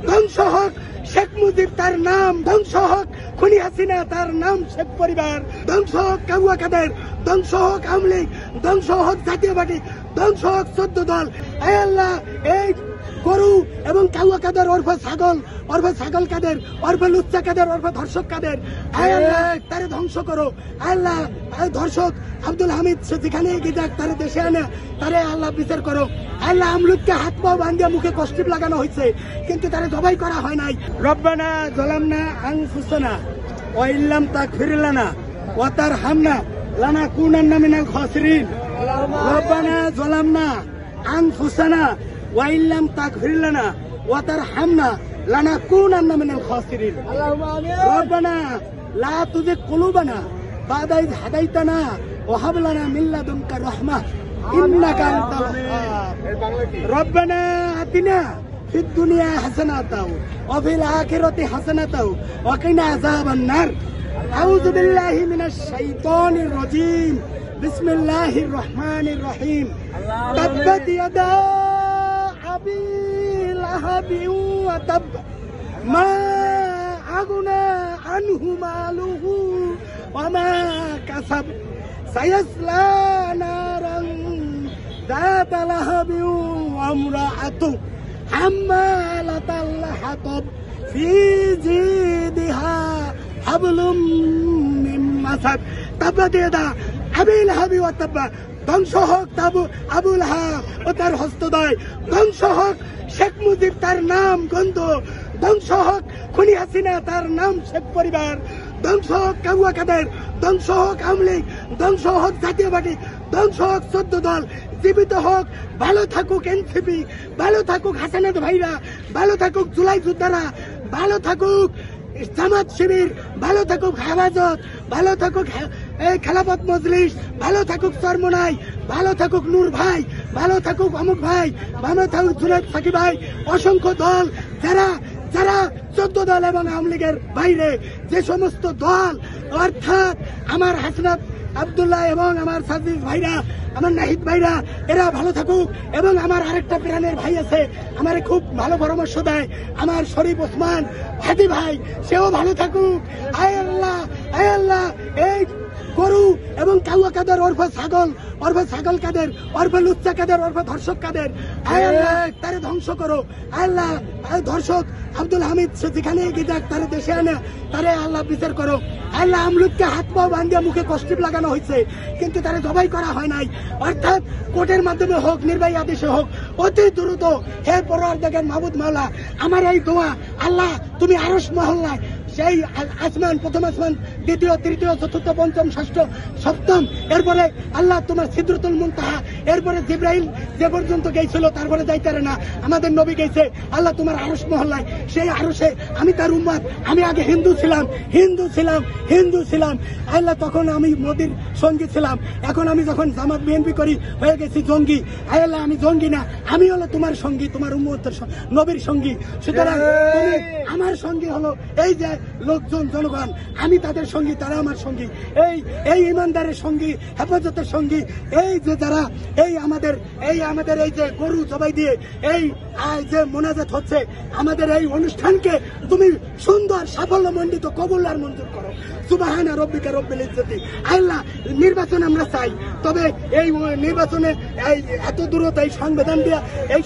ধ্বংস হোক শেখ মুজিব তার নাম, ধ্বংস হোক খুনি হাসিনা তার নাম, শেখ পরিবার ধ্বংস হোক, কাউয়া কাদের ধ্বংস হোক, আওয়ামী লীগ ধ্বংস হোক, জাতীয় পার্টি ধ্বংস হোক, 14 দল। আয় আল্লাহ, এই গরু এবং কাউয়া কাদের ওরফে ছাগল কাদের ওরফে লুচ্চা কাদের ওরফে ধর্ষক কাদের, আয় আল্লাহ তারে ধ্বংস করো। আল্লাহ ধর্ষক আব্দুল হামিদ সে যেখানে এগিয়ে যাক তারে দেশে আনে, তারে আল্লাহ বিচার করো। আল্লাহ আমলুককে হাত পা বান্ধিয়া মুখে কষ্টিপ লাগানো হয়েছে, কিন্তু তারে জবাই করা হয় নাই। রব্বানা জালামনা আনফুসানা ওয়া ইল্লাম তাগফির লানা ওয়া তারহামনা লানাকুনান্না মিনাল খাসিরিন। রব্বানা জালামনা আনফুসানা ওয়া ইল্লাম তাগফির লানা ওয়া তারহামনা লানাকুনান্না মিনাল খাসিরিন। রব্বানা লা তুযিগ কুলুবানা বা'দা ইয হাদাইতানা ওয়া হাব লানা মিন লাদুনকা রাহমাহ ইন্নাকা আনতাল ওয়াহ্হাব। রব্বানা আতিনা ফিদ দুনিয়া হাসানাতাও ওয়া ফিল আখিরাতি হাসানাতাও ওয়া কিনা আযাবান নার। আউযু বিল্লাহি মিনাশ শাইতানির রাজীম। বিসমিল্লাহির রহমানির রহিম। তাব্বাত ইয়াদা আবি লাহাবি ওয়া তাব মা আগুনা আনহু মালুহু ওয়া মা কাসাব সায়াসলা নারান যাতা লাহাবি ওয়া ইমরাআতু হাম্মালাতাল হাতাব ফি জিদিহা হাবলুম মিন মাসাদ। তাব্বাত ইয়াদা আবি লাহাবি ওয়া তাব। ধ্বংস হোক আবু লাহাব ও তার হস্তদ্বয়, ধ্বংস হোক শেখ মুজিব তার নাম গন্ধ, ধ্বংস হোক খুনি হাসিনা তার নাম, শেখ পরিবার ধ্বংস হোক, কাউয়া কাদের ধ্বংস হোক, আওয়ামী লীগ ধ্বংস হোক, জাতীয় পার্টি ধ্বংস হোক, 14 দল জীবিত হোক। ভালো থাকুক এনসিপি, ভালো থাকুক হাসানাত ভাইরা, ভালো থাকুক জুলাই যোদ্ধারা, ভালো থাকুক জামাত শিবির, ভালো থাকুক হেফাজত, ভালো থাকুক এই খেলাফত মজলিস, ভালো থাকুক চরমোনাই, ভালো থাকুক নূর ভাই, ভালো থাকুক অমুক ভাই, ভালো থাকুক জুনায়েদ সাকিব ভাই, অসংখ্য দল যারা 14 দল এবং আওয়ামী লীগের বাইরে যে সমস্ত দল, অর্থাৎ আমার হাসনাত আব্দুল্লাহ এবং আমার সাজিদ ভাইরা, আমার নাহিদ ভাইরা, এরা ভালো থাকুক। এবং আমার আরেকটা প্রাণের ভাই আছে, আমার খুব ভালো পরামর্শ দেয়, আমার শরীফ ওসমান হাদি ভাই, সেও ভালো থাকুক। আয় আল্লাহ এই গরু এবং কাউয়া কাদের ওরফে ছাগল কাদের ওরফে লুচ্চা কাদের ওরফে ধর্ষক কাদের, আয় আল্লাহ তারে ধ্বংস করো। আল্লাহ ধর্ষক আব্দুল হামিদ সে যেখানে এগিয়ে যাক তারে দেশে আনে, তারে আল্লাহ বিচার করো। আল্লাহ আমলুককে হাত পা বান্ধিয়া মুখে কষ্টিপ লাগানো হয়েছে, কিন্তু তারে জবাই করা হয় নাই। অর্থাৎ কোর্টের মাধ্যমে হোক, নির্বাহী আদেশে হোক, অতি দ্রুত হে পরওয়ারদিগার মাবুদ মাওলা, আমার এই দোয়া আল্লাহ তুমি আরশ মহল্লায় সেই আসমান, প্রথম আসমান, দ্বিতীয়, তৃতীয়, চতুর্থ, পঞ্চম, ষষ্ঠ, সপ্তম, এরপরে আল্লাহ তোমার সিদরাতুল মুনতাহা, এরপরে জিবরাইল যে পর্যন্ত গেছিল তারপরে যাইতারে না, আমাদের নবী গেছে আল্লাহ তোমার আরশ মহল্লায়, সেই আরশে আমি তার উম্মত। আমি আগে হিন্দু ছিলাম আল্লাহ, তখন আমি মোদির সঙ্গী ছিলাম, এখন আমি যখন জামাত বিএনপি করি হয়ে গেছি জঙ্গি। আল্লাহ আমি জঙ্গি না, আমি হলো তোমার সঙ্গী, তোমার উম্মতের নবীর সঙ্গী। সুতরাং তুমি আমার সঙ্গী হলো এই যে লোকজন, জনগণ, আমি তাদের সঙ্গী, তারা আমার সঙ্গী, এই ইমানদারের সঙ্গী, হেফাজতের সঙ্গী, এই যে যারা আমাদের এই যে গরু জবাই দিয়ে এই যে মোনাজাত হচ্ছে, আমাদের এই অনুষ্ঠানকে তুমি সুন্দর সাফল্যমণ্ডিত কবুল আর মঞ্জুর করো। সুবহানা রব্বিকা রব্বিল ইজ্জতি। আল্লাহ নির্বাচন আমরা চাই, তবে এই নির্বাচনে এত দূরত এই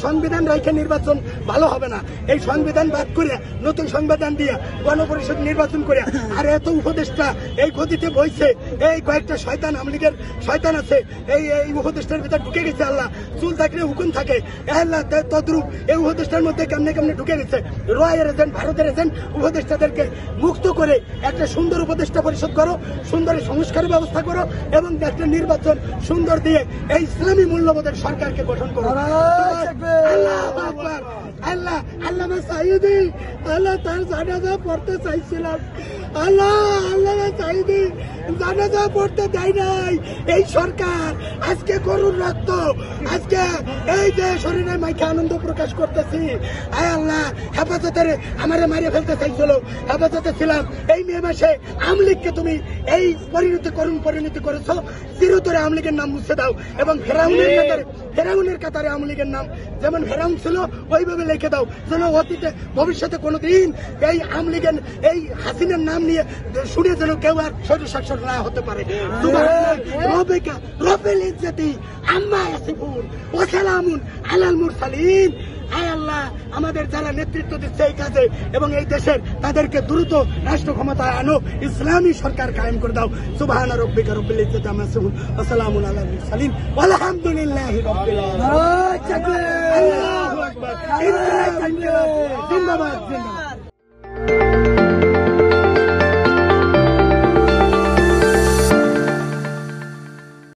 সংবিধান রেখে নির্বাচন ভালো হবে না। এই সংবিধান বাদ করে নতুন সংবিধান দিয়ে গণপরিষদ নির্বাচন করে, আর এত উপদেষ্টা এই গদিতে বইছে, এই কয়েকটা শয়তান, আওয়ামী লীগের শয়তান আছে, এই উপদেষ্টার ভিতরে ঢুকে গেছে। আল্লাহ চুল থাকলে হুকুম থাকে, আল্লাহ তদ্রুপ এই উপদেষ্টার মধ্যে কেমনে ঢুকে গেছে। রয়ের এজেন্ট, ভারতের এজেন্ট উপদেষ্টাদেরকে মুক্ত করে একটা সুন্দর উপদেষ্টা পরিষদ করো, সুন্দর সংস্কারের ব্যবস্থা করো, এবং একটা নির্বাচন সুন্দর দিয়ে এই ইসলামী মূল্যবোধের সরকারকে গঠন করো। আল্লাহ সাইয়্যিদি, আল্লাহ তার জানাজা পড়তে চাইছিলাম, আল্লাহ আল্লাহ চাইদি জানাজা পড়তে দেয় নাই এই সরকার। আজকে গরুর রক্ত, আজকে এই যে শরীরে মাইকে আনন্দ প্রকাশ করতেছি। আয় আল্লাহ, হেফাজতের আমারে মারিয়ে ফেলতে চাইছিল, হেফাজতে ছিলাম। এই মে মাসে আওয়ামী লীগকে তুমি এই করুণ পরিণতি করেছো। চিরতরে আওয়ামী লীগের নাম মুছে দাও এবং ফেরাউনের কাতারে আওয়ামী লীগের নাম যেমন ফেরাউন ছিল ওইভাবে লিখে দাও, যেন অতীতে ভবিষ্যতে কোনোদিন এই আওয়ামী লীগের এই হাসিনার নাম নিয়ে শুনে যেন কেউ আর শরীর শাসন না হতে পারে। রবেল ইজ্জতি আম্মা ইয়াসিফুন ওয়া সালামুন আলাল মুরসালিন। আয় আল্লাহ, আমাদের যারা নেতৃত্ব দিচ্ছে এই কাজে এবং এই দেশের, তাদেরকে দ্রুত রাষ্ট্র ক্ষমতায় আনো, ইসলামী সরকার কায়েম করে দাও। সুবহানা রাব্বিকা রব্বিল ইজ্জাতি আম্মা ইয়াসিফুন ওয়া সালামুন আলাল মুরসালিন ওয়ালহামদুলিল্লাহি রাব্বিল আলামিন। আল্লাহু আকবার। জিন্দাবাদ জিন্দাবাদ।